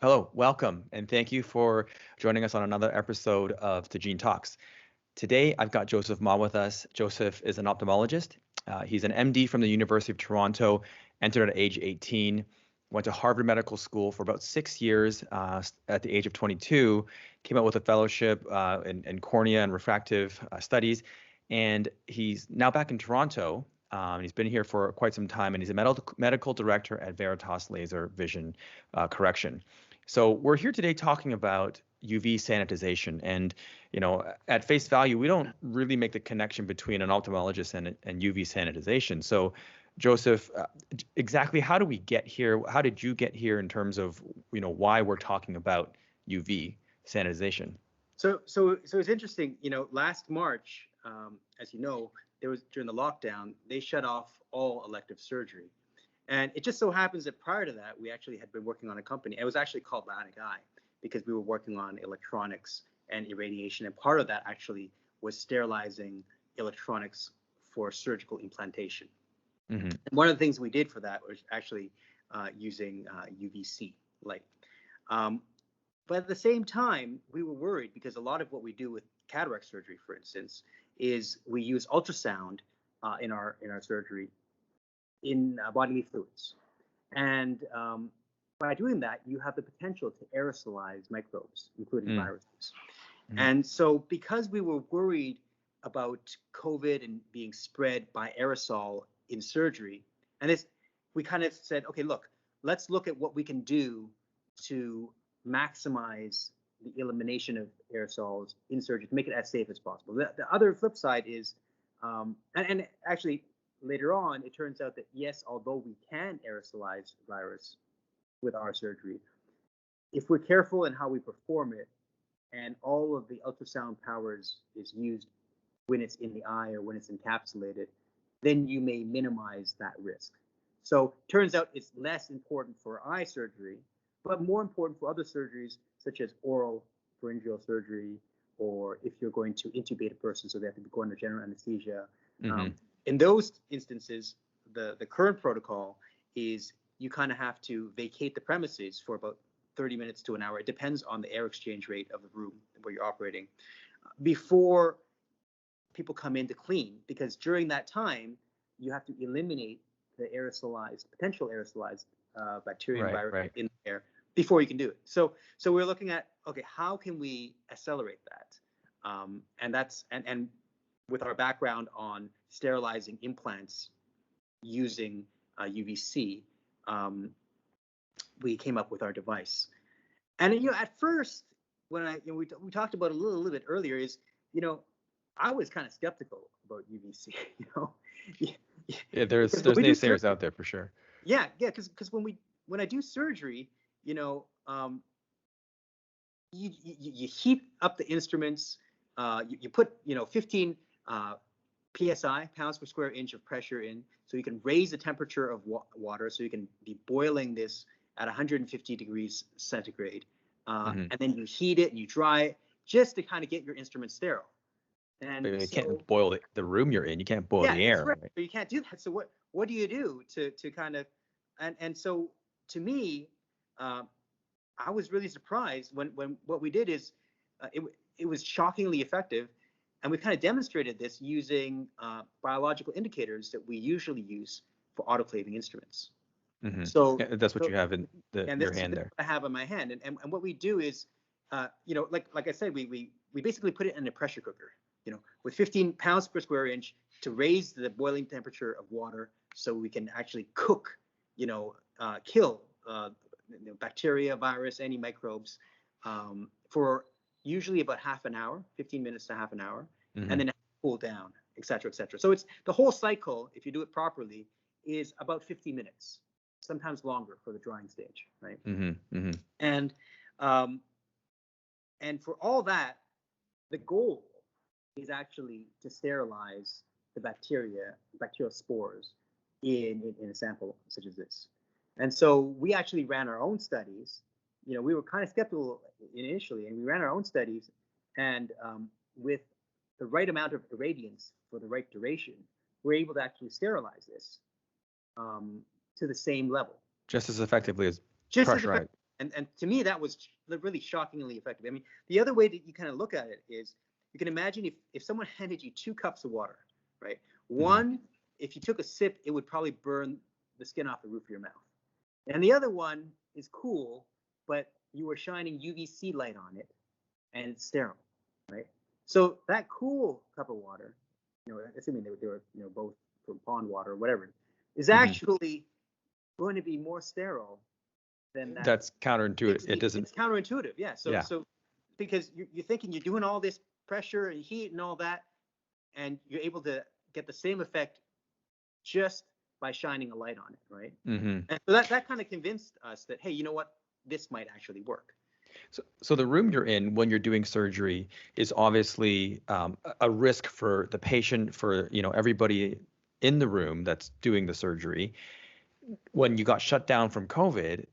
Hello, welcome, and thank you for joining us on another episode of Tjene Talks. Today, I've got Joseph Ma with us. Joseph is an ophthalmologist. He's an MD from the University of Toronto, entered at age 18, went to Harvard Medical School for about 6 years. At the age of 22, came out with a fellowship in cornea and refractive studies, and he's now back in Toronto. He's been here for quite some time, and he's a medical director at Veritas Laser Vision Correction. So we're here today talking about UV sanitization, and at face value, we don't really make the connection between an ophthalmologist and UV sanitization. So, Joseph, exactly how do we get here? How did you get here in terms of why we're talking about UV sanitization? So it's interesting. Last March, as you know, there was during the lockdown, they shut off all elective surgery. And it just so happens that prior to that, we actually had been working on a company. It was actually called Bionic-i because we were working on electronics and irradiation. And part of that actually was sterilizing electronics for surgical implantation. Mm-hmm. And one of the things we did for that was actually using UVC light. But at the same time, we were worried because a lot of what we do with cataract surgery, for instance, is we use ultrasound in our surgery in bodily fluids. And by doing that, you have the potential to aerosolize microbes, including viruses. And so because we were worried about COVID and being spread by aerosol in surgery, and we kind of said, okay, let's look at what we can do to maximize the elimination of aerosols in surgery to make it as safe as possible. The other flip side is, and actually, later on, it turns out that yes, although we can aerosolize virus with our surgery, if we're careful in how we perform it, and all of the ultrasound power is used when it's in the eye or when it's encapsulated, then you may minimize that risk. So turns out it's less important for eye surgery, but more important for other surgeries such as oral pharyngeal surgery, or if you're going to intubate a person so they have to go under general anesthesia. In those instances, the current protocol is you kind of have to vacate the premises for about 30 minutes to an hour. It depends on the air exchange rate of the room where you're operating before people come in to clean, because during that time, you have to eliminate the potential aerosolized bacteria and virus in the air before you can do it. So we're looking at, okay, how can we accelerate that? And with our background on sterilizing implants using UVC, we came up with our device. And at first, when we talked about it a little bit earlier, is I was kind of skeptical about UVC. Yeah, there's naysayers out there for sure. Yeah, because when I do surgery, you heat up the instruments. You put 15 psi, pounds per square inch of pressure in, so you can raise the temperature of water, so you can be boiling this at 150 degrees centigrade, and then you heat it and you dry it just to kind of get your instrument sterile. And but you can't boil the room you're in. You can't boil the air. Right. So you can't do that. So what do you do to kind of and so to me, I was really surprised when what we did is it was shockingly effective, and we kind of demonstrated this using biological indicators that we usually use for autoclaving instruments. Mm-hmm. So that's what you have in your hand there. I have in my hand, and what we do is, like I said, we basically put it in a pressure cooker, with 15 pounds per square inch to raise the boiling temperature of water, so we can actually cook, kill bacteria, virus, any microbes, for usually about half an hour, 15 minutes to half an hour, and then cool down, et cetera, et cetera. So it's the whole cycle, if you do it properly, is about 50 minutes, sometimes longer for the drying stage, right? And for all that, the goal is actually to sterilize the bacterial spores in a sample such as this. And so we actually ran our own studies. We were kind of skeptical initially, and we ran our own studies, and with the right amount of irradiance for the right duration, we're able to actually sterilize this to the same level. Just as effectively as pressurized. And to me, that was really shockingly effective. I mean, the other way that you kind of look at it is you can imagine if someone handed you 2 cups of water, right? One, if you took a sip, it would probably burn the skin off the roof of your mouth. And the other one is cool, but you were shining UVC light on it and it's sterile, right? So that cool cup of water, assuming they were both from pond water or whatever, is actually going to be more sterile than that. That's counterintuitive. It's counterintuitive, yeah. So because you're thinking you're doing all this pressure and heat and all that, and you're able to get the same effect just by shining a light on it, right? And so that kind of convinced us that, hey, you know what, this might actually work. So the room you're in when you're doing surgery is obviously a risk for the patient, for everybody in the room that's doing the surgery. When you got shut down from COVID,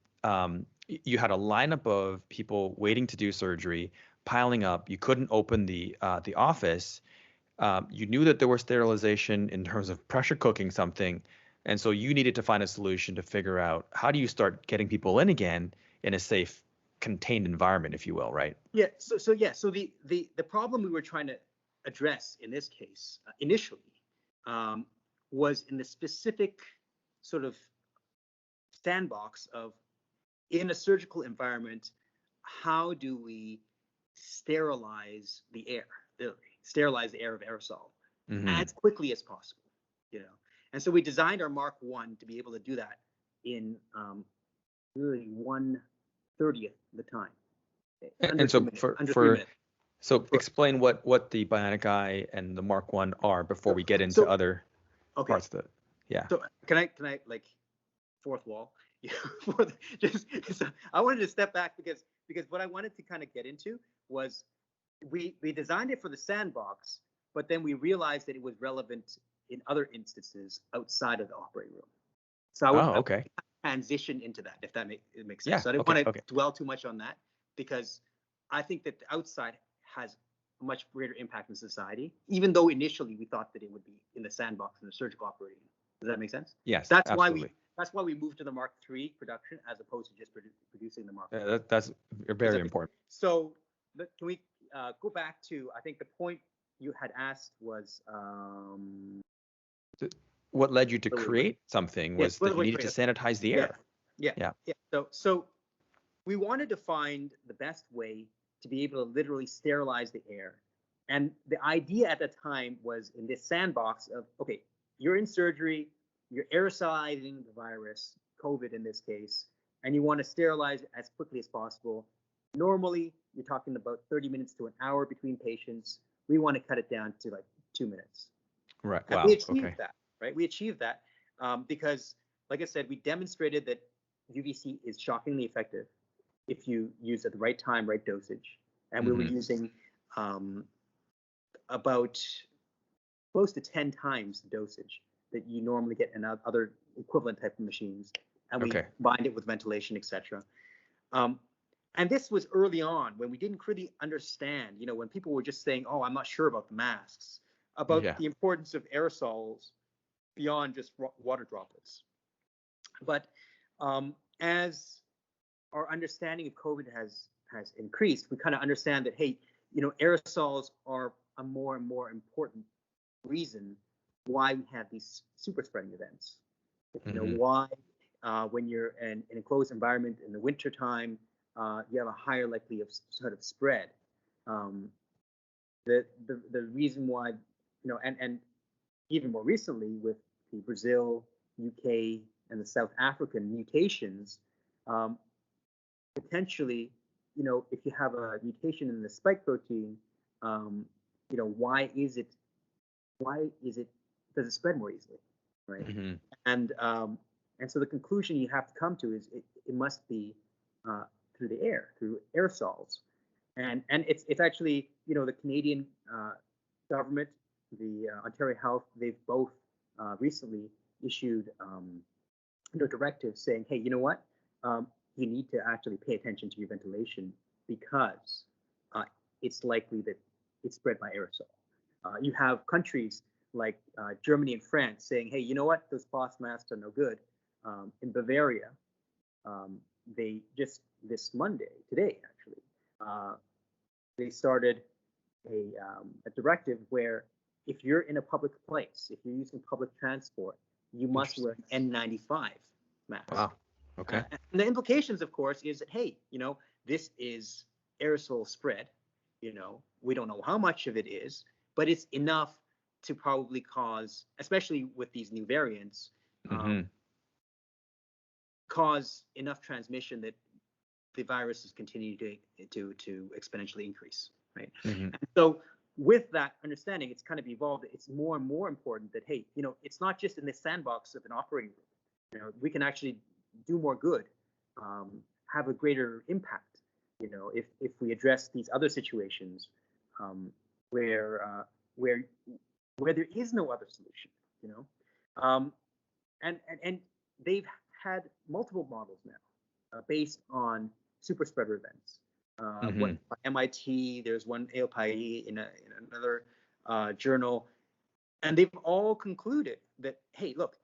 you had a lineup of people waiting to do surgery, piling up. You couldn't open the office. You knew that there was sterilization in terms of pressure cooking something, and so you needed to find a solution to figure out how do you start getting people in again in a safe, contained environment, if you will, right? Yeah. So the problem we were trying to address in this case initially was in the specific sort of sandbox of, in a surgical environment, how do we sterilize the air, sterilize the air of aerosol as quickly as possible, And so we designed our Mark 1 to be able to do that in really 1/30th the time. And so explain what the Bionic-i and the Mark 1 are before we get into other parts of it. Yeah. So can I like fourth wall? I wanted to step back because what I wanted to kind of get into was we designed it for the sandbox, but then we realized that it was relevant in other instances outside of the operating room. So I would transition into that, if that makes sense. Yeah, So I didn't want to dwell too much on that, because I think that the outside has a much greater impact in society, even though initially we thought that it would be in the sandbox in the surgical operating room. Does that make sense? Yes, that's absolutely. That's why we moved to the Mark III production as opposed to just producing the Mark IV. That's very important. So can we go back to, I think the point you had asked was what led you to create something was that you needed to sanitize the air. Yeah. So we wanted to find the best way to be able to literally sterilize the air. And the idea at the time was in this sandbox of, okay, you're in surgery, you're aerosolizing the virus, COVID in this case, and you want to sterilize it as quickly as possible. Normally, you're talking about 30 minutes to an hour between patients. We want to cut it down to like 2 minutes. Right. And wow. We achieved that, right? We achieved that because, like I said, we demonstrated that UVC is shockingly effective if you use at the right time, right dosage. And we were using about close to 10 times the dosage that you normally get in other equivalent type of machines. And we combined it with ventilation, etc. And this was early on when we didn't really understand, when people were just saying, oh, I'm not sure about the masks, about the importance of aerosols beyond just water droplets. But as our understanding of COVID has increased, we kind of understand that, hey, aerosols are a more and more important reason why we have these super spreading events. Why when you're in an enclosed environment in the wintertime, you have a higher likelihood of sort of spread. The reason why, and even more recently with the Brazil, UK, and the South African mutations, potentially, if you have a mutation in the spike protein, why does it spread more easily, right? And so the conclusion you have to come to is it must be through the air, through aerosols, and it's actually, the Canadian government, the Ontario Health, they've both recently issued directives saying, hey, you know what, you need to actually pay attention to your ventilation because it's likely that it's spread by aerosol. You have countries like Germany and France saying, hey, you know what, those cloth masks are no good. In Bavaria, they just this Monday, today actually, they started a directive where if you're in a public place, if you're using public transport, you must wear an N95 mask. Wow. Okay. And the implications, of course, is that, hey, this is aerosol spread. We don't know how much of it is, but it's enough to probably cause, especially with these new variants, cause enough transmission that the viruses continue to exponentially increase, right? And so with that understanding, it's kind of evolved. It's more and more important that, hey, it's not just in the sandbox of an operating room. We can actually do more good, have a greater impact, if we address these other situations where there is no other solution, and they've had multiple models now based on super spreader events. What MIT, there's one AOPIE in another journal, and they've all concluded that, hey, look,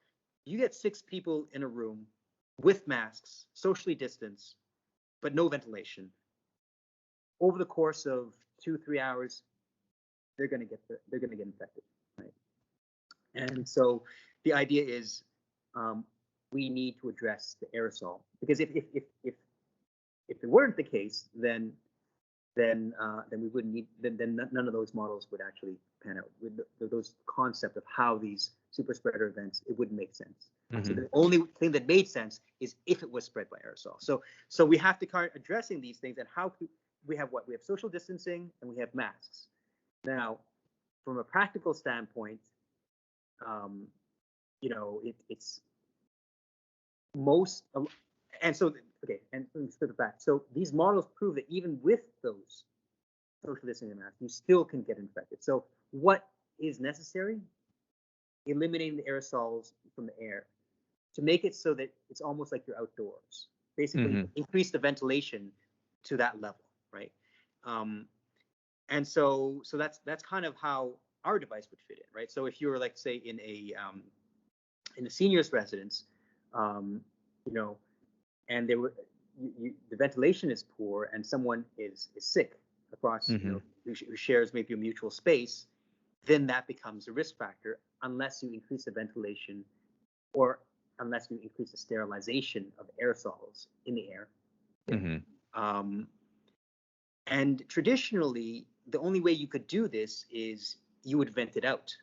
you get 6 people in a room with masks, socially distanced, but no ventilation. Over the course of 2-3 hours, they're going to get infected, right? And so the idea is we need to address the aerosol, because if it weren't the case, then we wouldn't need, then none of those models would actually pan out. With those concept of how these super spreader events, it wouldn't make sense. So the only thing that made sense is if it was spread by aerosol. So we have to start addressing these things, and how we have what? We have social distancing and we have masks. Now, from a practical standpoint, it's most, and so, okay, and let me flip it back. So these models prove that even with those social distancing masks, you still can get infected. So what is necessary? Eliminating the aerosols from the air to make it so that it's almost like you're outdoors. Basically, increase the ventilation to that level, right? And so that's kind of how our device would fit in, right? So if you were, like, say, in a seniors residence, and the ventilation is poor, and someone is sick across, who shares maybe a mutual space, then that becomes a risk factor unless you increase the ventilation, or unless you increase the sterilization of aerosols in the air. And traditionally, the only way you could do this is you would vent it out,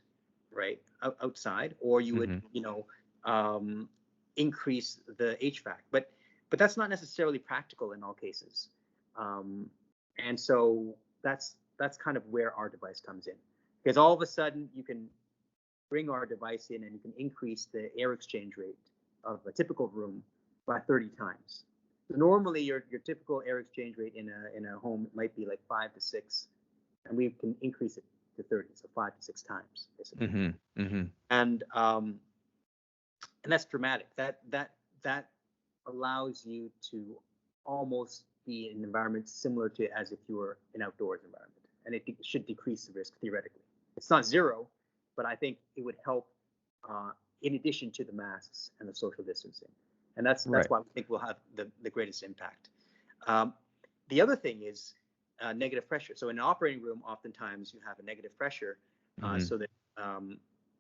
right, outside, or you would, increase the HVAC. But that's not necessarily practical in all cases. And so that's kind of where our device comes in, because all of a sudden you can bring our device in and you can increase the air exchange rate of a typical room by 30 times. So normally your typical air exchange rate in a home might be like 5 to 6, and we can increase it to 30, so 5 to 6 times, basically. And that's dramatic. That allows you to almost be in an environment similar to as if you were an outdoors environment, and it should decrease the risk theoretically. It's not zero, but I think it would help in addition to the masks and the social distancing. And that's why we think we'll have the greatest impact. The other thing is negative pressure. So in an operating room, oftentimes you have a negative pressure, so that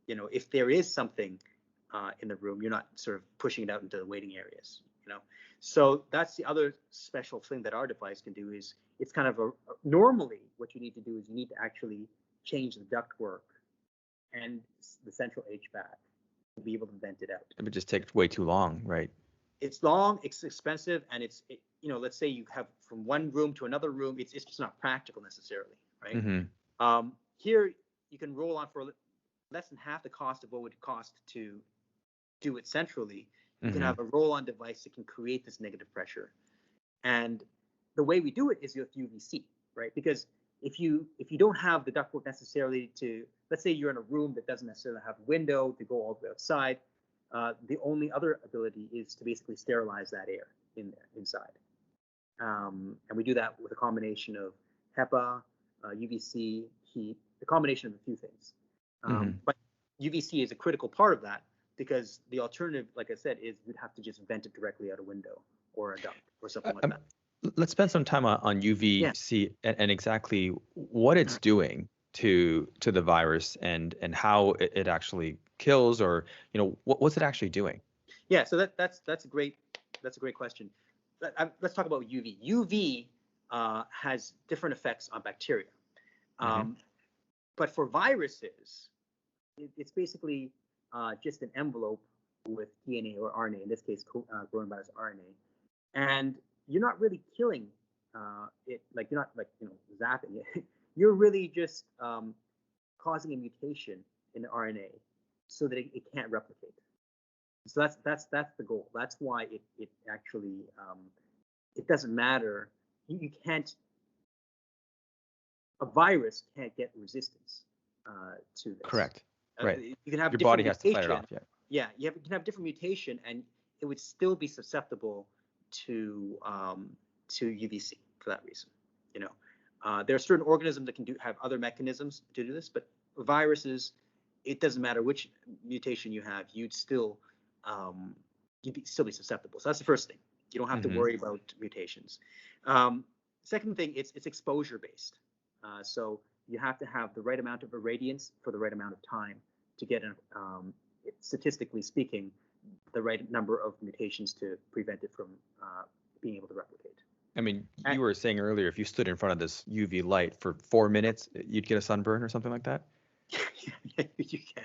if there is something in the room, you're not sort of pushing it out into the waiting areas. So that's the other special thing that our device can do. Is it's kind of normally what you need to do is you need to actually change the ductwork and the central HVAC to be able to vent it out. It would just take way too long, right? It's long, it's expensive, and let's say you have from one room to another room, it's just not practical necessarily, right? Here you can roll on for less than half the cost of what it would cost to do it centrally. You can have a roll-on device that can create this negative pressure. And the way we do it is with UVC, right? Because if you don't have the ductwork necessarily to, let's say you're in a room that doesn't necessarily have a window to go all the way outside, the only other ability is to basically sterilize that air inside. And we do that with a combination of HEPA, UVC, heat, a combination of a few things. But UVC is a critical part of that, because the alternative, like I said, is you'd have to just vent it directly out a window, or a duct or something like that. Let's spend some time on Yeah. UVC and exactly what it's doing to the virus and how it actually kills, or what's it actually doing? Yeah. So that's a great question. Let's talk about UV. UV has different effects on bacteria, but for viruses, it's basically just an envelope with DNA or RNA. In this case, coronavirus RNA, and you're not really killing it. Like you're not zapping it. You're really just causing a mutation in the RNA so that it can't replicate. So that's the goal. That's why it actually it doesn't matter. You can't. A virus can't get resistance to this. Correct. Right. You can have your different body has to fight it off. Yeah. Yeah. You can have different mutation, and it would still be susceptible to UVC for that reason. There are certain organisms that can have other mechanisms to do this, but viruses, it doesn't matter which mutation you have, you'd still be susceptible. So that's the first thing. You don't have to worry about mutations. Second thing, it's exposure based. So you have to have the right amount of irradiance for the right amount of time to get, statistically speaking, the right number of mutations to prevent it from being able to replicate. I mean, you were saying earlier, if you stood in front of this UV light for 4 minutes, you'd get a sunburn or something like that? Yeah, you can.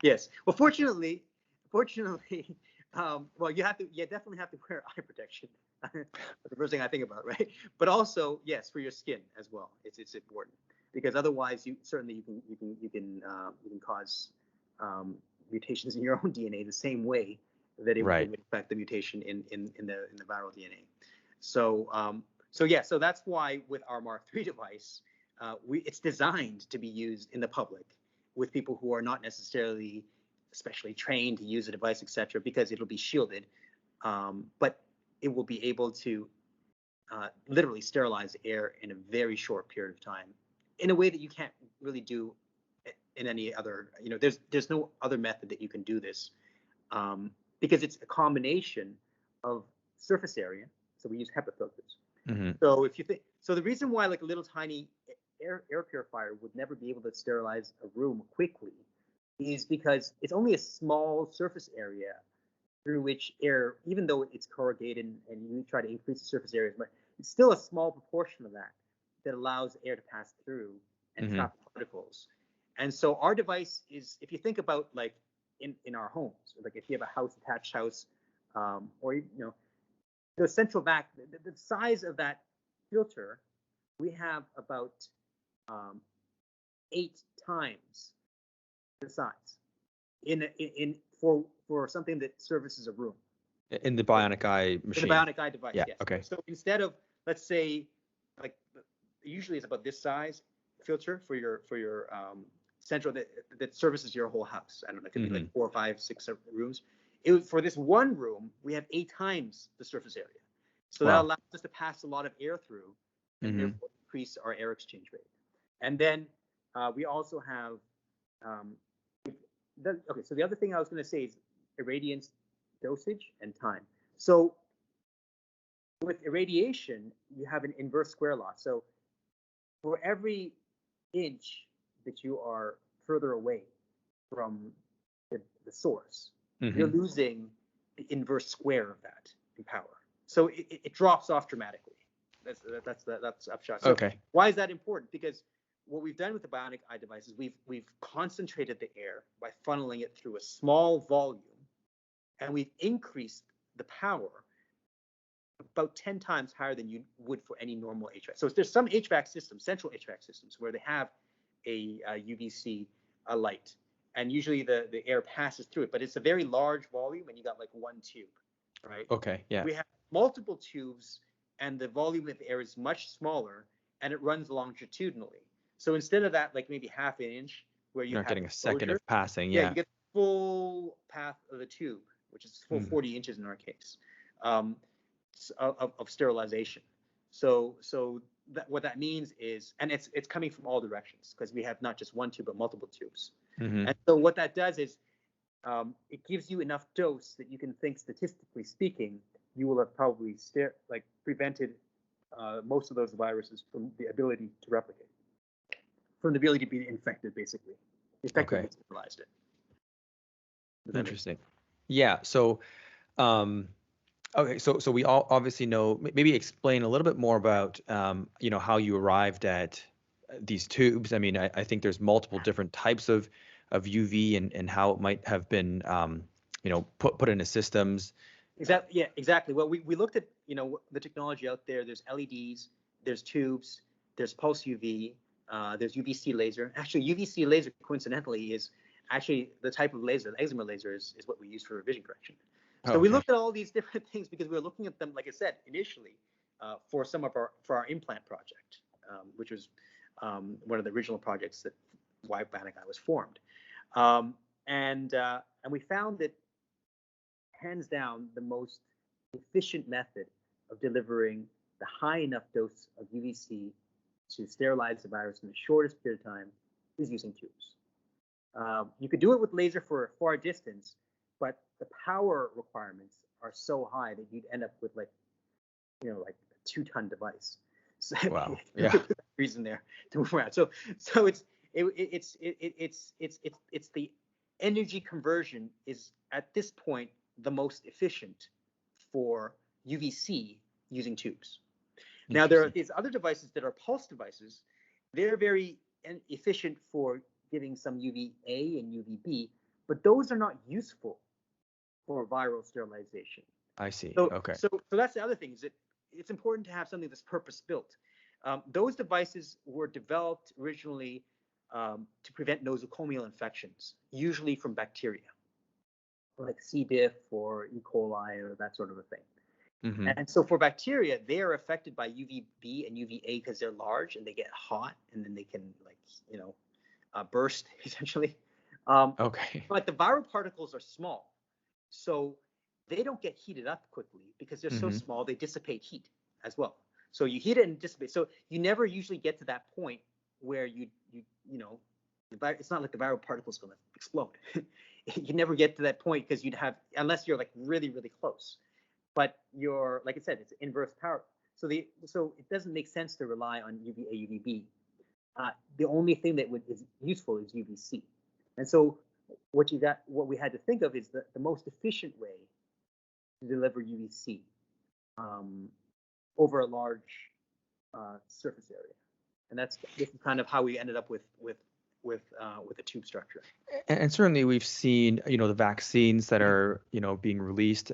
Yes. Well, fortunately, well, you definitely have to wear eye protection. That's the first thing I think about, right? But also, yes, for your skin as well. It's important, because otherwise, you can cause mutations in your own DNA the same way that it would affect the mutation in the viral DNA. So that's why with our Mark III device, it's designed to be used in the public with people who are not necessarily especially trained to use the device, etc., because it'll be shielded, but it will be able to literally sterilize air in a very short period of time in a way that you can't really do in any other. There's no other method that you can do this, because it's a combination of surface area. So we use HEPA filters. So if you think, so the reason why like a little tiny air purifier would never be able to sterilize a room quickly is because it's only a small surface area through which air, even though it's corrugated and you try to increase the surface areas, but it's still a small proportion of that allows air to pass through and trap particles. And so our device is, if you think about like in our homes, like if you have a attached house, or the central vac, the size of that filter, we have about 8 times the size for something that services a room. In the Bionic-i machine. In the Bionic-i device, yeah, yes. Okay. So instead of, let's say, like usually it's about this size filter for your central that services your whole house. I don't know, it could be like 4, 5, 6 rooms. For this one room, we have 8 times the surface area. So that allows us to pass a lot of air through and therefore increase our air exchange rate. And then we also have, so the other thing I was going to say is irradiance, dosage, and time. So with irradiation, you have an inverse square law. So for every inch that you are further away from the source, you're losing the inverse square of that in power. So it drops off dramatically. That's upshot. So why is that important? Because what we've done with the Bionic-i device is we've concentrated the air by funneling it through a small volume, and we've increased the power about 10 times higher than you would for any normal HVAC. So there's some HVAC systems, central HVAC systems, where they have a UVC light, and usually the air passes through it, but it's a very large volume, and you got like one tube, right? Okay, yeah. We have multiple tubes, and the volume of the air is much smaller, and it runs longitudinally. So instead of that, like maybe half an inch, where you're not getting a second of passing, you get the full path of the tube, which is full 40 inches in our case, of sterilization. So what that means is, and it's coming from all directions, because we have not just one tube but multiple tubes. And so what that does is it gives you enough dose that you can think, statistically speaking, you will have probably prevented most of those viruses from the ability to replicate, from the ability to be infected, basically. Effectively sterilized it. Interesting. Yeah. So, okay. So we all obviously know. Maybe explain a little bit more about, how you arrived at these tubes. I mean, I think there's multiple different types of UV and how it might have been, put into systems. Exactly. Yeah. Exactly. Well, we looked at the technology out there. There's LEDs. There's tubes. There's pulse UV. There's UVC laser. Actually, UVC laser, coincidentally, is actually the type of laser, the excimer laser, is what we use for vision correction. So we looked at all these different things because we were looking at them, like I said, initially for our implant project, which was one of the original projects that why Bionic-i was formed. And we found that, hands down, the most efficient method of delivering the high enough dose of UVC to sterilize the virus in the shortest period of time is using tubes. You could do it with laser for a far distance, but the power requirements are so high that you'd end up with like a 2-ton device. So wow. Yeah. Reason there to move around. So it's the energy conversion is at this point the most efficient for UVC using tubes. Now there are these other devices that are pulse devices. They're very efficient for giving some UVA and UVB, but those are not useful for viral sterilization. I see. So, okay. So that's the other thing, is that it's important to have something that's purpose-built. Those devices were developed originally to prevent nosocomial infections, usually from bacteria, like C. diff or E. coli or that sort of a thing. Mm-hmm. And so for bacteria, they are affected by UVB and UVA because they're large and they get hot, and then they can burst essentially. Okay. But the viral particles are small, so they don't get heated up quickly because they're so small. They dissipate heat as well. So you heat it and dissipate. So you never usually get to that point where it's not like the viral particles going to explode. You never get to that point because unless you're like really, really close. But you're, like I said, it's inverse power. So it doesn't make sense to rely on UVA, UVB. The only thing that is useful is UVC. And so what we had to think of is the most efficient way to deliver UVC over a large surface area. And this is kind of how we ended up with a tube structure. And certainly we've seen, the vaccines that are, being released,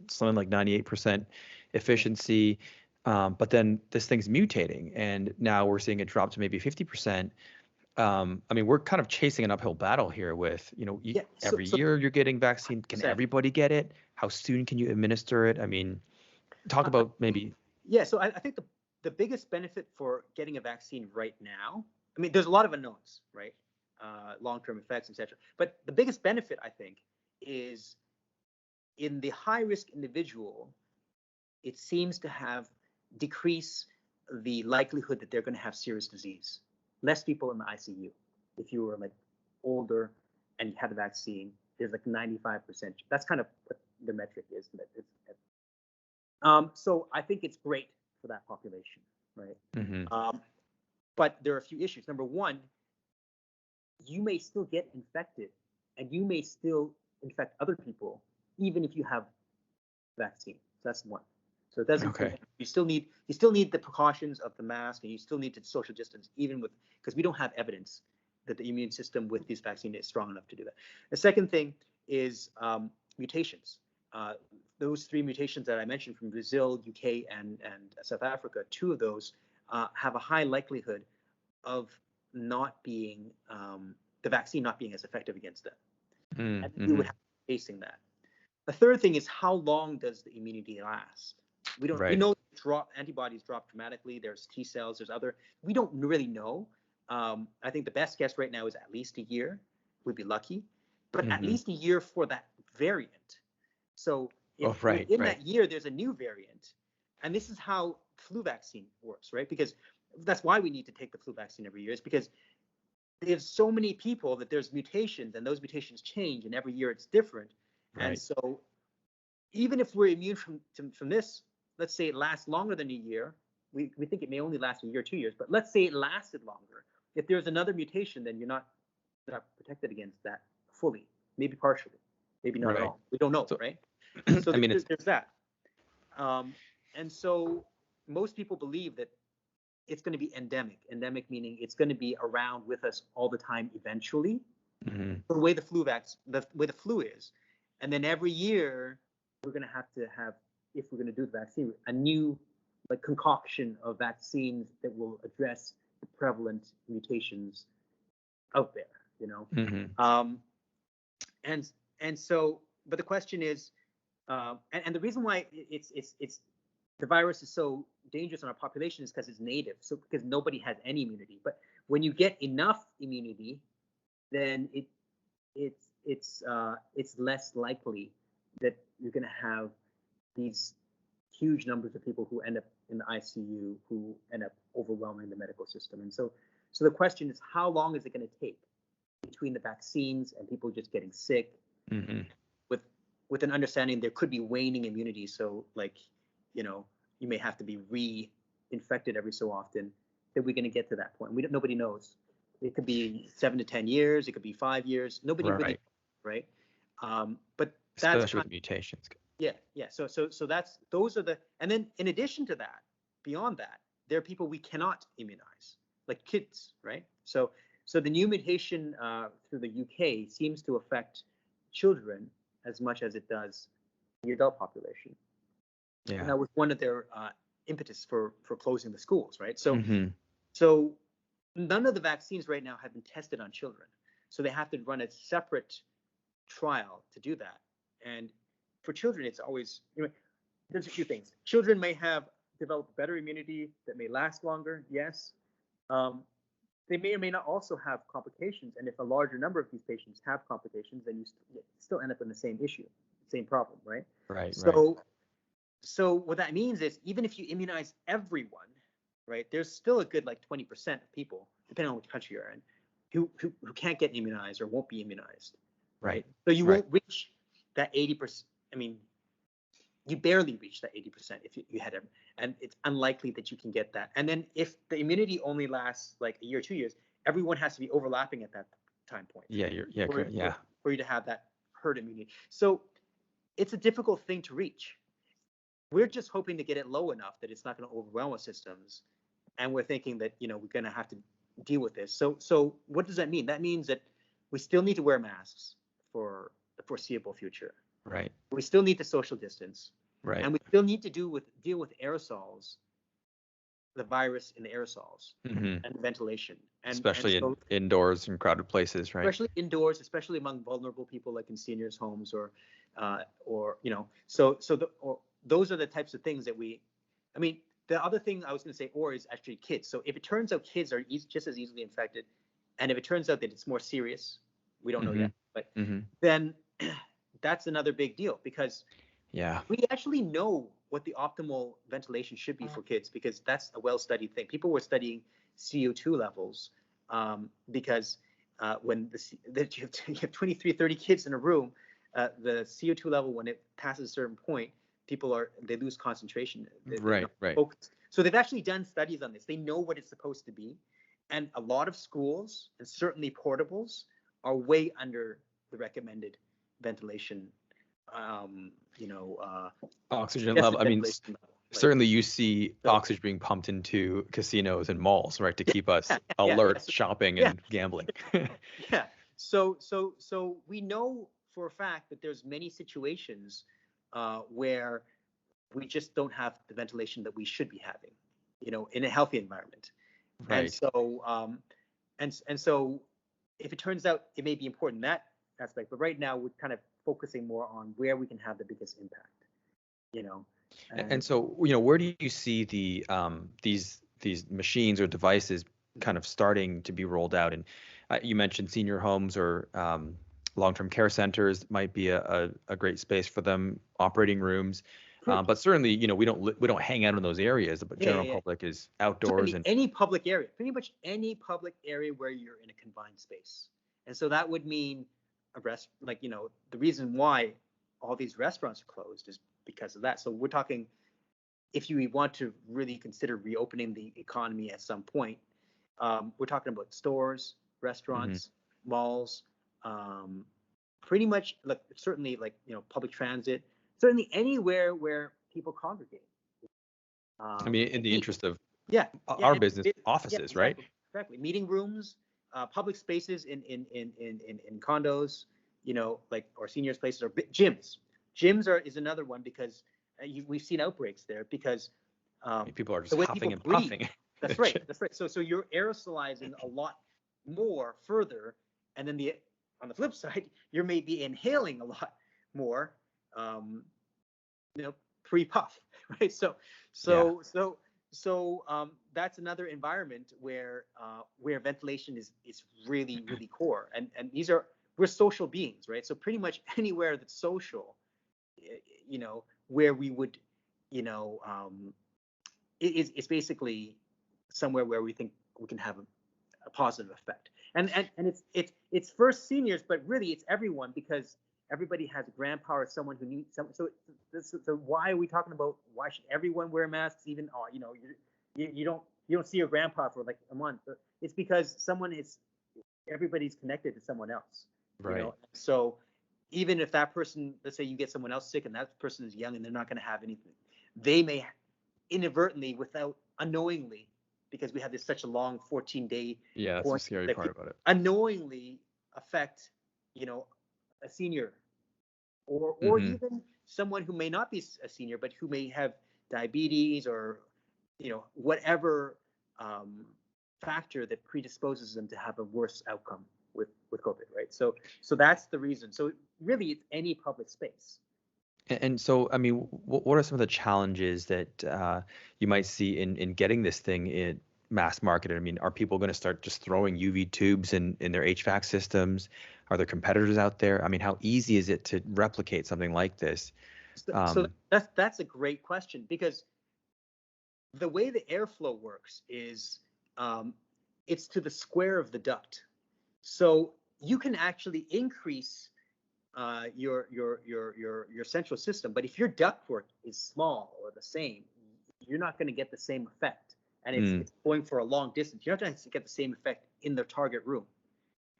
something like 98% efficiency, but then this thing's mutating, and now we're seeing it drop to maybe 50%. I mean, we're kind of chasing an uphill battle here with, every year you're getting vaccine. Can everybody get it? How soon can you administer it? I mean, talk about maybe. Yeah, so I think the biggest benefit for getting a vaccine right now, I mean, there's a lot of unknowns, right? Long-term effects, etc. But the biggest benefit, I think, is in the high-risk individual, it seems to have decrease the likelihood that they're going to have serious disease. Less people in the ICU. If you were like older and you had the vaccine, there's like 95%. That's kind of what the metric is. So I think it's great for that population, right? Mm-hmm. But there are a few issues. Number one, you may still get infected, and you may still infect other people, even if you have vaccine. So that's one. So it doesn't. Okay. You still need the precautions of the mask, and you still need to social distance, because we don't have evidence that the immune system with this vaccine is strong enough to do that. The second thing is mutations. Those 3 mutations that I mentioned from Brazil, UK, and South Africa, 2 of those have a high likelihood of not being the vaccine not being as effective against them. And we would have to be facing that. The third thing is, how long does the immunity last? We don't. Right. We know antibodies drop dramatically. There's T cells. There's other. We don't really know. I think the best guess right now is at least a year. We'd be lucky, but at least a year for that variant. So if in that year there's a new variant, and this is how flu vaccine works, right? Because that's why we need to take the flu vaccine every year, is because there's so many people that there's mutations, and those mutations change, and every year it's different. Right. And so even if we're immune from this, let's say it lasts longer than a year. We think it may only last a year, 2 years, but let's say it lasted longer. If there's another mutation, then you're not protected against that fully, maybe partially, maybe not at all. We don't know, right? So I mean, there's that. And so most people believe that it's going to be endemic. Endemic meaning it's going to be around with us all the time eventually. The way the flu is, and then every year we're going to have, if we're going to do the vaccine, a new concoction of vaccines that will address the prevalent mutations out there, you know. And so, but the question is, and the reason why it's the virus is so dangerous in our population is because it's native, so because nobody has any immunity. But when you get enough immunity, then it's less likely that you're going to have these huge numbers of people who end up in the ICU, who end up overwhelming the medical system. And so the question is, how long is it going to take between the vaccines and people just getting sick, with an understanding there could be waning immunity. So you may have to be re-infected every so often. That we're going to get to that point. Nobody knows. It could be 7 to 10 years. It could be 5 years. Nobody really knows, right? But that's especially with mutations. Yeah. So those are the, and then in addition to that, beyond that, there are people we cannot immunize, like kids, right? So the new mutation through the UK seems to affect children as much as it does the adult population. Yeah. And that was one of their impetus for closing the schools, right? So so none of the vaccines right now have been tested on children. So they have to run a separate trial to do that. And for children, it's always, there's a few things. Children may have developed better immunity that may last longer, yes. They may or may not also have complications. And if a larger number of these patients have complications, then you still end up in the same issue, same problem, right? Right. So what that means is, even if you immunize everyone, right, there's still a good 20% of people, depending on which country you're in, who can't get immunized or won't be immunized. Right. So you won't reach that 80%. I mean, you barely reach that 80% if you had it, and it's unlikely that you can get that. And then if the immunity only lasts a year, 2 years, everyone has to be overlapping at that time point. For you to have that herd immunity. So it's a difficult thing to reach. We're just hoping to get it low enough that it's not going to overwhelm our systems, and we're thinking that we're going to have to deal with this. So what does that mean? That means that we still need to wear masks for the foreseeable future. Right. We still need to social distance. Right. And we still need to deal with aerosols, the virus in the aerosols, and ventilation. Especially indoors in crowded places, right? Especially indoors, especially among vulnerable people like in seniors' homes or those are the types of things that the other thing I was going to say, is actually kids. So if it turns out kids are just as easily infected, and if it turns out that it's more serious, we don't know yet, but then that's another big deal, because we actually know what the optimal ventilation should be for kids, because that's a well-studied thing. People were studying CO2 levels because when you have 23, 30 kids in a room, the CO2 level, when it passes a certain point, they lose concentration. Right. So they've actually done studies on this. They know what it's supposed to be. And a lot of schools, and certainly portables, are way under the recommended ventilation, oxygen level. I mean, certainly you see oxygen being pumped into casinos and malls, right, to keep us alert, shopping and gambling. So we know for a fact that there's many situations where we just don't have the ventilation that we should be having, in a healthy environment. Right. And so if it turns out, it may be important in that aspect, but right now we're kind of focusing more on where we can have the biggest impact, And so, where do you see the these machines or devices kind of starting to be rolled out? And you mentioned senior homes or long-term care centers might be a great space for them, operating rooms. But certainly, we don't hang out in those areas. But general public is outdoors and any public area, pretty much any public area where you're in a confined space. And so that would mean the reason why all these restaurants are closed is because of that. So we're talking, if you want to really consider reopening the economy at some point, we're talking about stores, restaurants, malls, pretty much like certainly like public transit, certainly anywhere where people congregate. I mean, in the interest of yeah, our business, offices, exactly, right? Exactly. Meeting rooms, public spaces in condos, like, or seniors places, or gyms. Gyms is another one because we've seen outbreaks there because people are just the way huffing people and breathe. puffing. That's right. That's right. So you're aerosolizing a lot more further, and then on the flip side, you're maybe inhaling a lot more, pre-puff, right? So that's another environment where ventilation is really core, and we're social beings, right? So pretty much anywhere that's social, where we would, it's basically somewhere where we think we can have a positive effect. And it's first seniors, but really it's everyone, because everybody has a grandpa or someone who needs some. So why are we talking about why should everyone wear masks? Even you don't see your grandpa for like a month. It's because everybody's connected to someone else. Right. So even if that person, let's say you get someone else sick and that person is young and they're not going to have anything, they may inadvertently, without unknowingly, because we have such a long 14-day. Yeah, that's the scary part about it. Unknowingly affect, a senior, or even someone who may not be a senior, but who may have diabetes or, whatever factor that predisposes them to have a worse outcome with COVID, right? So that's the reason. So really, it's any public space. And so, I mean, what are some of the challenges that you might see in getting this thing in mass marketed? I mean, are people going to start just throwing UV tubes in their HVAC systems? Are there competitors out there? I mean, how easy is it to replicate something like this? So that's a great question, because the way the airflow works is it's to the square of the duct. So you can actually increase your central system, but if your ductwork is small or the same, you're not going to get the same effect, and it's going for a long distance. You're not going to get the same effect in the target room,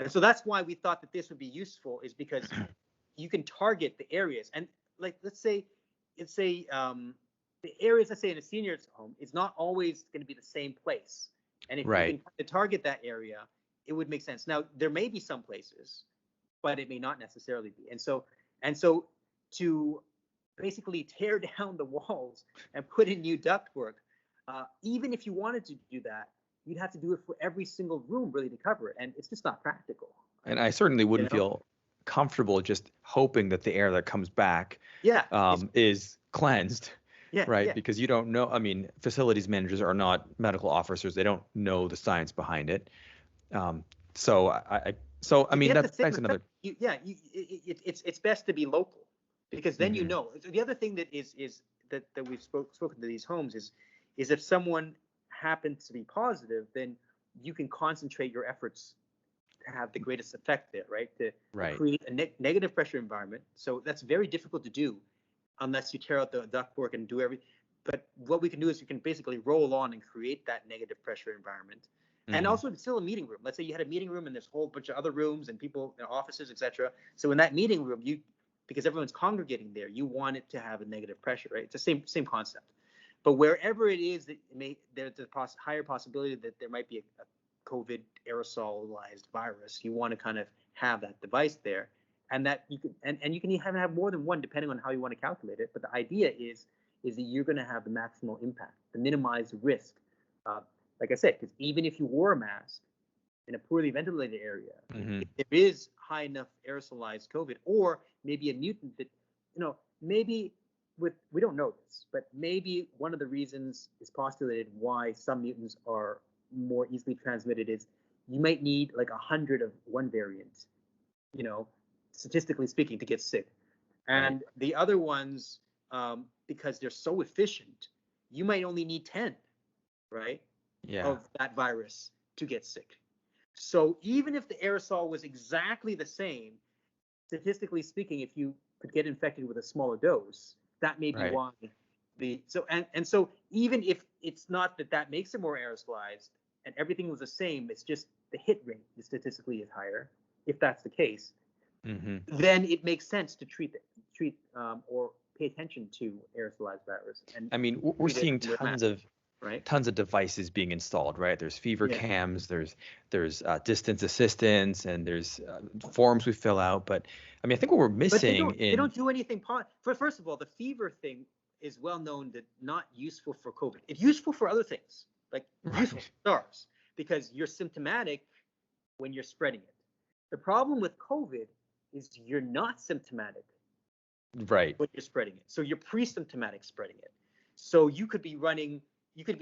and so that's why we thought that this would be useful, is because you can target the areas, and like let's say the areas, let's say in a senior's home, it's not always going to be the same place, and if you can target that area, it would make sense. Now there may be some places, but it may not necessarily be. And so to basically tear down the walls and put in new ductwork, even if you wanted to do that, you'd have to do it for every single room really to cover it. And it's just not practical. And I certainly wouldn't feel comfortable just hoping that the air that comes back is cleansed. Yeah, right. Yeah. Because you don't know. I mean, facilities managers are not medical officers. They don't know the science behind it. So I mean, that's another. It's best to be local, because then The other thing that is that we've spoken to these homes is if someone happens to be positive, then you can concentrate your efforts to have the greatest effect there, right? To create a negative pressure environment. So that's very difficult to do unless you tear out the ductwork and do everything. But what we can do is you can basically roll on and create that negative pressure environment. And also, it's still a meeting room. Let's say you had a meeting room and there's a whole bunch of other rooms and people, offices, etc. So in that meeting room, because everyone's congregating there, you want it to have a negative pressure, right? It's the same concept. But wherever it is that there's a higher possibility that there might be a COVID aerosolized virus, you want to kind of have that device there, and that you can and you can even have more than one depending on how you want to calculate it. But the idea is that you're going to have the maximal impact, to minimize risk. Like I said, because even if you wore a mask in a poorly ventilated area, if there is high enough aerosolized COVID, or maybe a mutant that, maybe we don't know this, but maybe one of the reasons is postulated why some mutants are more easily transmitted is you might need like 100 of one variant, statistically speaking, to get sick. And the other ones, because they're so efficient, you might only need 10, right? Of that virus to get sick. So even if the aerosol was exactly the same, statistically speaking, if you could get infected with a smaller dose. That may be Right. why so even if it's not that makes it more aerosolized and everything was the same, it's just the hit rate statistically is higher. If that's the case, then it makes sense to treat or pay attention to aerosolized virus. And I mean, we're seeing right? tons of devices being installed, right? There's fever Yeah. cams, there's distance assistance, and there's forms we fill out. But I mean, I think what we're But missing they don't do anything. First of all, the fever thing is well known that not useful for COVID. It's useful for other things, like useful for SARS, because you're symptomatic when you're spreading it. The problem with COVID is you're not symptomatic right. when you're spreading it. So you're pre-symptomatic spreading it. So you could be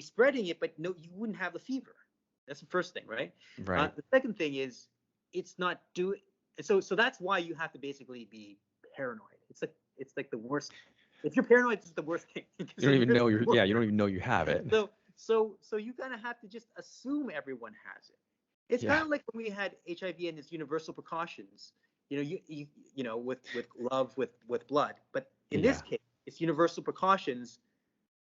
spreading it, but no, you wouldn't have the fever. That's the first thing, right? Right. The second thing is it's not doing. So that's why you have to basically be paranoid. It's like the worst. If you're paranoid, it's the worst thing. You don't even know you don't even know you have it. So you kind of have to just assume everyone has it. It's kind of like when we had HIV and its universal precautions. You know, with glove, with blood. But in this case, it's universal precautions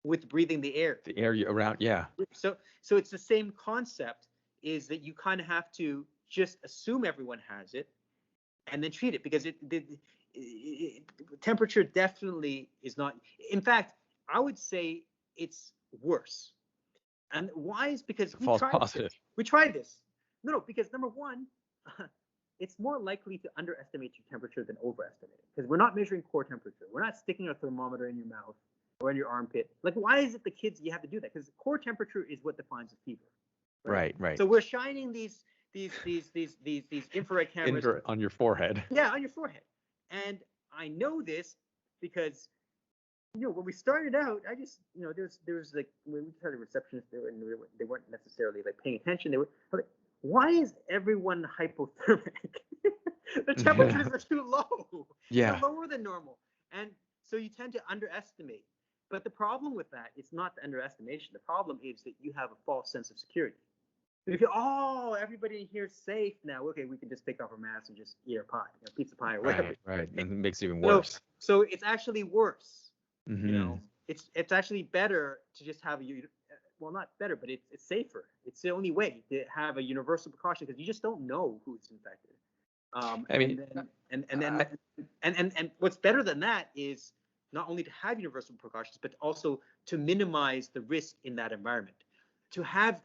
with breathing the air. The air around, yeah. So it's the same concept, is that you kind of have to just assume everyone has it and then treat it, because temperature definitely is not. In fact, I would say it's worse. And why is because we tried this. No, because number one, it's more likely to underestimate your temperature than overestimate it, because we're not measuring core temperature. We're not sticking a thermometer in your mouth or in your armpit. Like, why is it the kids you have to do that? Because core temperature is what defines a fever. Right. So we're shining these infrared cameras on your forehead. Yeah, on your forehead. And I know this because, when we started out, I just, there was like, when we had a receptionist there, and they weren't necessarily like paying attention. They were like, why is everyone hypothermic? The temperatures are too low. Yeah. They're lower than normal. And so you tend to underestimate. But the problem with that is not the underestimation. The problem is that you have a false sense of security. So you feel, everybody here's safe now. Okay, we can just take off our masks and just eat our pie, pizza pie or whatever. Right. And it makes it even worse. So it's actually worse. It's actually better to just have not better, but it's safer. It's the only way to have a universal precaution, because you just don't know who's infected. And what's better than that is not only to have universal precautions, but also to minimize the risk in that environment. To have,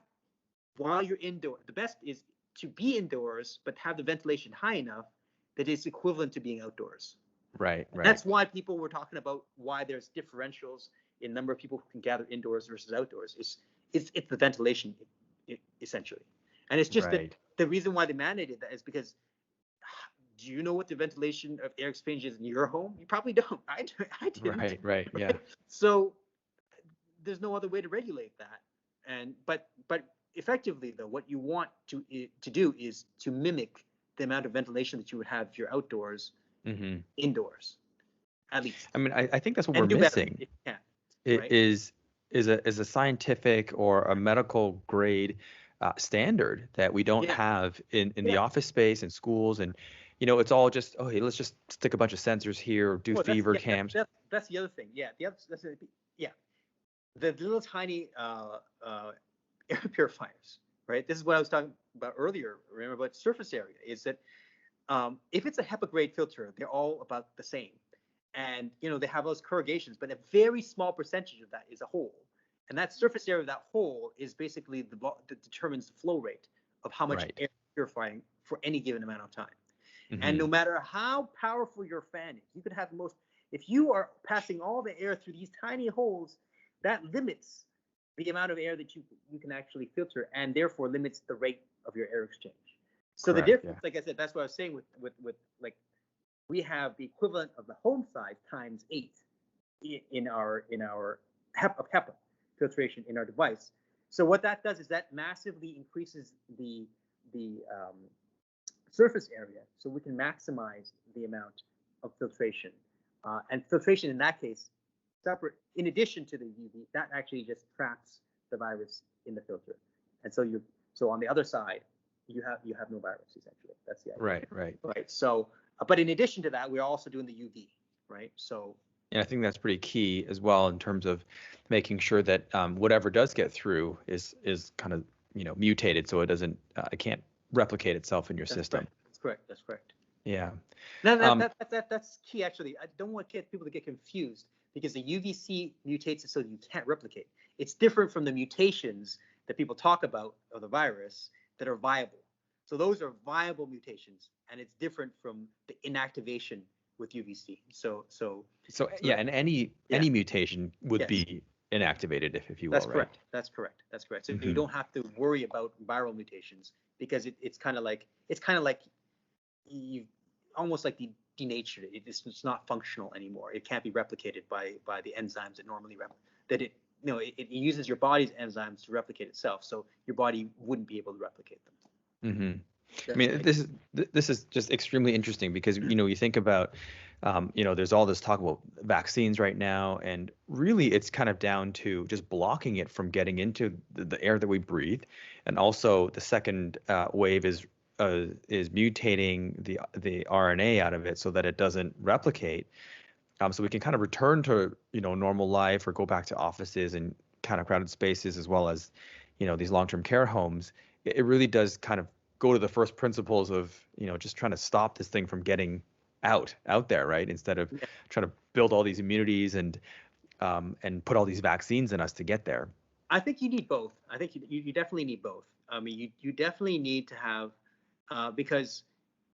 while you're indoor, the best is to be indoors, but have the ventilation high enough that it's equivalent to being outdoors. Right. That's why people were talking about why there's differentials in number of people who can gather indoors versus outdoors. It's the ventilation, essentially. And it's just that the reason why they mandated that is because, do you know what the ventilation of air exchange is in your home? You probably don't. I didn't. Right. Yeah. So there's no other way to regulate that. But effectively, though, what you want to do is to mimic the amount of ventilation that you would have if you're outdoors, indoors, at least. I mean, I think that's what we're missing. Is a scientific or a medical grade standard that we don't have in the office space and schools, and it's all just, hey, let's just stick a bunch of sensors here, do fever cams. That's the other thing. The little tiny air purifiers, right? This is what I was talking about earlier. Remember about surface area, is that if it's a HEPA grade filter, they're all about the same. And, they have those corrugations, but a very small percentage of that is a hole. And that surface area of that hole is basically that determines the flow rate of how much air purifying for any given amount of time. And no matter how powerful your fan is, you could have if you are passing all the air through these tiny holes, that limits the amount of air that you can actually filter, and therefore limits the rate of your air exchange. So the difference, like I said, that's what I was saying with like, we have the equivalent of the home size times 8 in our HEPA filtration in our device. So what that does is that massively increases the surface area, so we can maximize the amount of filtration. And filtration in that case, separate, in addition to the UV, that actually just traps the virus in the filter. And so on the other side, you have no virus, essentially. That's the idea. Right. So, but in addition to that, we're also doing the UV. right? So And I think that's pretty key as well in terms of making sure that whatever does get through is kind of mutated, so it doesn't it can't replicate itself in your that's system. correct. That's correct. That's correct. Yeah. No, Um, that's key actually. I don't want people to get confused because the UVC mutates it so you can't replicate. It's different from the mutations that people talk about of the virus that are viable. So those are viable mutations, and it's different from the inactivation with UVC. So yeah, and yeah, any mutation would yes, be inactivated if you will, that's right? correct. That's correct. That's correct. So you Hmm. don't have to worry about viral mutations because it's kind of like you almost like denatured it. It's not functional anymore. It can't be replicated by the enzymes that normally that it it uses your body's enzymes to replicate itself. So your body wouldn't be able to replicate them. Hmm. I That's mean, the idea. this is just extremely interesting because you think about there's all this talk about vaccines right now, and really it's kind of down to just blocking it from getting into the air that we breathe, and also the second wave is mutating the RNA out of it so that it doesn't replicate, so we can kind of return to normal life or go back to offices and kind of crowded spaces as well as these long-term care homes. It really does kind of go to the first principles of just trying to stop this thing from getting out there, right? Instead of Yeah. trying to build all these immunities and put all these vaccines in us to get there. I think you need both. I think you definitely need both. I mean, you definitely need to have because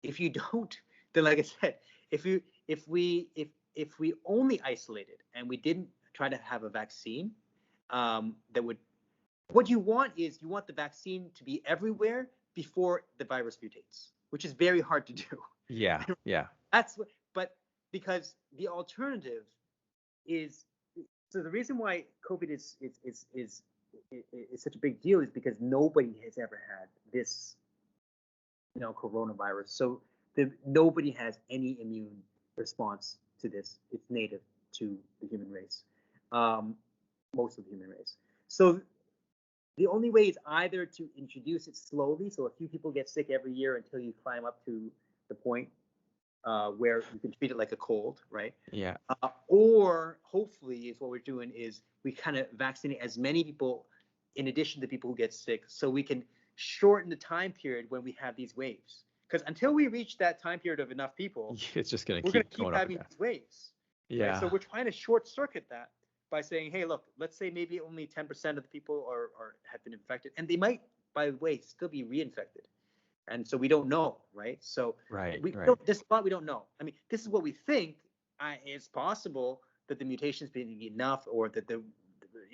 if you don't, then like I said, if you if we only isolated and we didn't try to have a vaccine that would what you want is you want the vaccine to be everywhere before the virus mutates, which is very hard to do. Yeah, yeah. That's what, but because the alternative is so the reason why COVID is such a big deal is because nobody has ever had this coronavirus. So nobody has any immune response to this. It's native to the human race, most of the human race. So the only way is either to introduce it slowly, so a few people get sick every year until you climb up to the point where you can treat it like a cold, right? Yeah. Or hopefully, is what we're doing is we kind of vaccinate as many people in addition to people who get sick, so we can shorten the time period when we have these waves. Because until we reach that time period of enough people, It's just going to we're going keep to keep going up having again. these waves, right? So Yeah. we're trying to short circuit that by saying, hey, look, let's say maybe only 10% of the people are have been infected, and they might, by the way, still be reinfected, and so we don't know, right? So Right, we right. don't. This is what we don't know. I mean, this is what we think. It's possible that the mutations being enough, or that the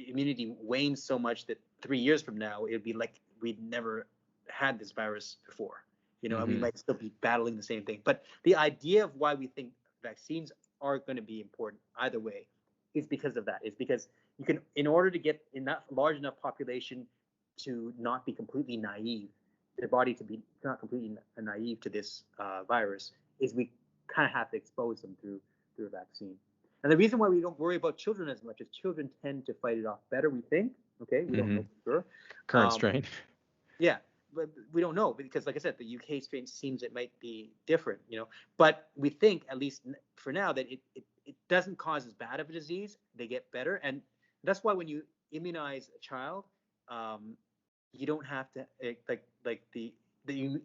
immunity wanes so much that 3 years from now it'd be like we'd never had this virus before. And we Hmm. might still be battling the same thing. But the idea of why we think vaccines are going to be important either way is because of that. It's because you can, in order to get enough large enough population to not be completely naive, the body to be not completely naive to this virus, is we kind of have to expose them through a vaccine. And the reason why we don't worry about children as much is children tend to fight it off better, we think. Okay, we don't Hmm. know for sure. Current strain. Yeah, but we don't know because, like I said, the UK strain seems it might be different, But we think, at least for now, that it doesn't cause as bad of a disease. They get better, and that's why when you immunize a child, you don't have to like the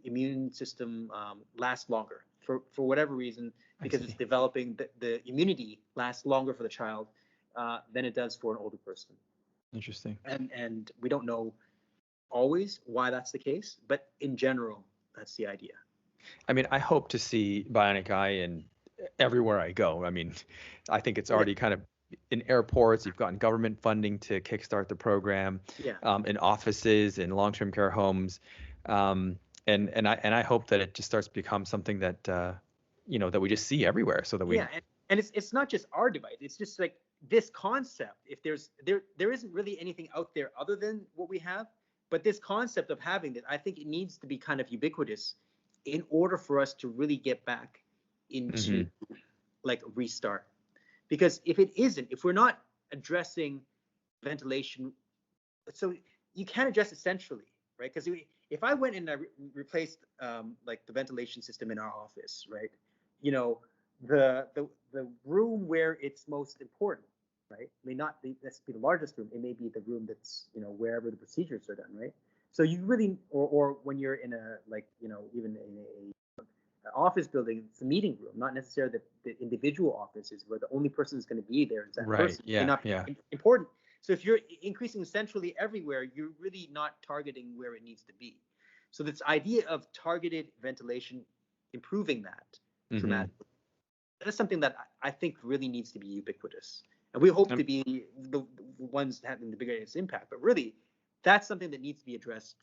immune system lasts longer for whatever reason I because it's see. developing the immunity lasts longer for the child than it does for an older person, Interesting. and we don't know always why that's the case, but in general, that's the idea. I mean, I hope to see Bionic Eye in everywhere I go. I mean, I think it's Yeah, already kind of in airports. You've gotten government funding to kickstart the program, yeah, in offices, in long-term care homes, and I hope that it just starts to become something that that we just see everywhere, so that yeah, we. and it's not just our device. It's just like this concept. If there isn't really anything out there other than what we have, but this concept of having this, I think it needs to be kind of ubiquitous in order for us to really get back into Hmm. like restart. Because if it isn't, if we're not addressing ventilation, so you can't address it centrally, right? Because if I went and I replaced like the ventilation system in our office, right? You know, the room where it's most important, right? May not be necessarily the largest room. It may be the room that's, wherever the procedures are done, right? So you really, or when you're in a, like, even in a office building, it's a meeting room, not necessarily the individual offices where the only person who's going to be there is that Right. person. Yeah. May not Yeah. be important. So if you're increasing centrally everywhere, you're really not targeting where it needs to be. So this idea of targeted ventilation, improving that dramatically, that's something that I think really needs to be ubiquitous. And we hope to be the ones having the biggest impact. But really, that's something that needs to be addressed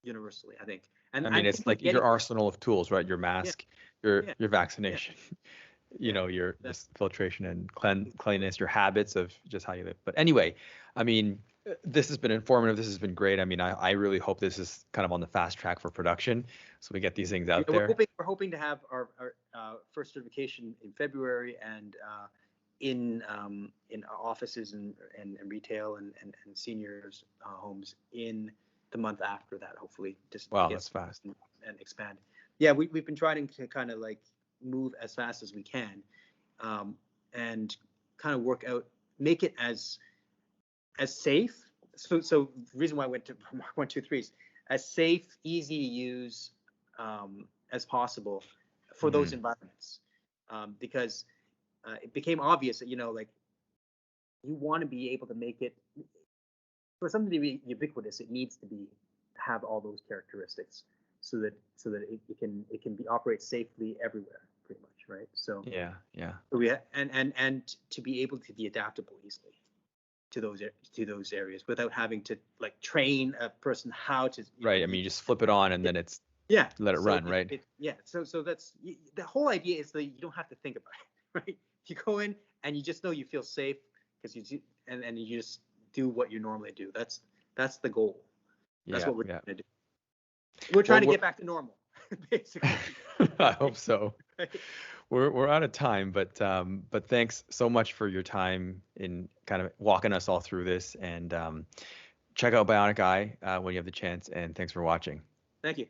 universally, I think. And I mean, it's like your arsenal of tools, right? Your mask, your vaccination, your just filtration and cleanliness, your habits of just how you live. But anyway, I mean, this has been informative. This has been great. I mean, I really hope this is kind of on the fast track for production, so we get these things out there. We're hoping to have our first certification in February, and in offices and retail and seniors homes in the month after that, hopefully. Wow, that's fast. And expand. Yeah, we've been trying to kind of like move as fast as we can, and kind of work out, make it as safe. So the reason why I went to Mark 1, 2, 3 is as safe, easy to use as possible for those environments, because it became obvious that, like, you want to be able to make it, for something to be ubiquitous, it needs to have all those characteristics, so that it can be operate safely everywhere, pretty much, right? So yeah. So we and to be able to be adaptable easily to those areas without having to, like, train a person how to. Right. I mean, you just flip it on and then it's let it run, right? So that's the whole idea, is that you don't have to think about it, right? You go in and you just know you feel safe because and you just do what you normally do. That's the goal. That's what we're trying to do. We're trying to get back to normal, basically. I hope so. We're out of time, but thanks so much for your time in kind of walking us all through this, and check out Bionic-i when you have the chance, and thanks for watching. Thank you.